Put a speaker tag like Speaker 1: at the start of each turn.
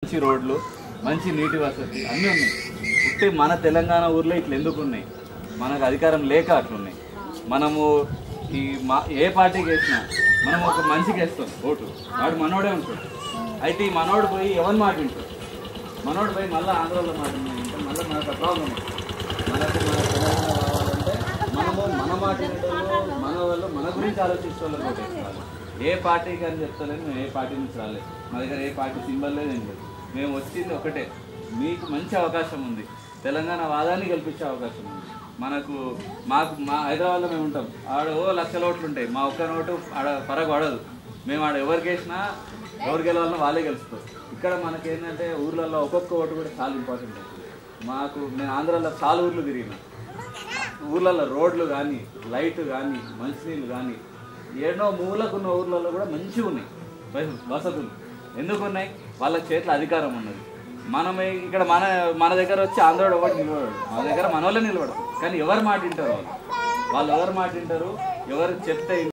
Speaker 1: మంచి రోడ్లు, మంచి నీటి వసతి అన్నీ ఉన్నాయి. పుట్టి మన తెలంగాణ ఊర్లో ఇట్లా ఎందుకు ఉన్నాయి? మనకు అధికారం లేక అట్లున్నాయి. మనము ఏ పార్టీకి వేసినా మనం ఒక మంచికి వేస్తాం ఓటు, వాడు మనోడే ఉంటాడు. అయితే ఈ మనోడు పోయి ఎవరిని మాట వింటాడు? మనోడు పోయి మళ్ళీ ఆంధ్రాలో మాట వింటాం. మళ్ళీ మనకు ప్రాబ్లం ఉంది. మనకు మన తెలంగాణ రావాలంటే మనము మన మాట వినడంలో మన వాళ్ళు మన గురించి ఆలోచించే వాళ్ళు ఓటేసుకోవాలి. ఏ పార్టీకి అని చెప్తలేము, మేము ఏ పార్టీ నుంచి రాలేదు, మా దగ్గర ఏ పార్టీ సింబల్ లేదు, ఏం లేదు. మేము వచ్చింది ఒకటే, మీకు మంచి అవకాశం ఉంది, తెలంగాణ వాదాన్ని గెలిపించే అవకాశం ఉంది. మా హైదరాబాద్లో మేము ఉంటాం, ఆడ 1,00,000 ఓట్లు ఉంటాయి, మా ఒక్క నోటు ఆడ ఫరక్ పడదు. మేము ఆడ ఎవరికి వేసినా ఎవరు గెలవాలన్నా వాళ్ళే గెలుస్తారు. ఇక్కడ మనకేంటంటే ఊర్లలో ఒక్కొక్క ఓటు కూడా చాలా ఇంపార్టెంట్ అవుతుంది. నేను ఆంధ్రాలో చాలా ఊర్లు తిరిగిన, ఊర్లలో రోడ్లు కానీ, లైట్ కానీ, మంచినీళ్ళు కానీ, ఎన్నో మూలకున్న ఊర్లలో కూడా మంచిగా ఉన్నాయి వసతులు. ఎందుకు ఉన్నాయి? వాళ్ళ చేతిలో అధికారం ఉన్నది. మనమే ఇక్కడ మన దగ్గర వచ్చి ఆంధ్రాలో ఒకటి నిలబడాడు, మన దగ్గర మన వాళ్ళే నిలబడతారు. కానీ ఎవరు మాట వింటారు? వాళ్ళు ఎవరు మాట వింటారు? ఎవరు చెప్తే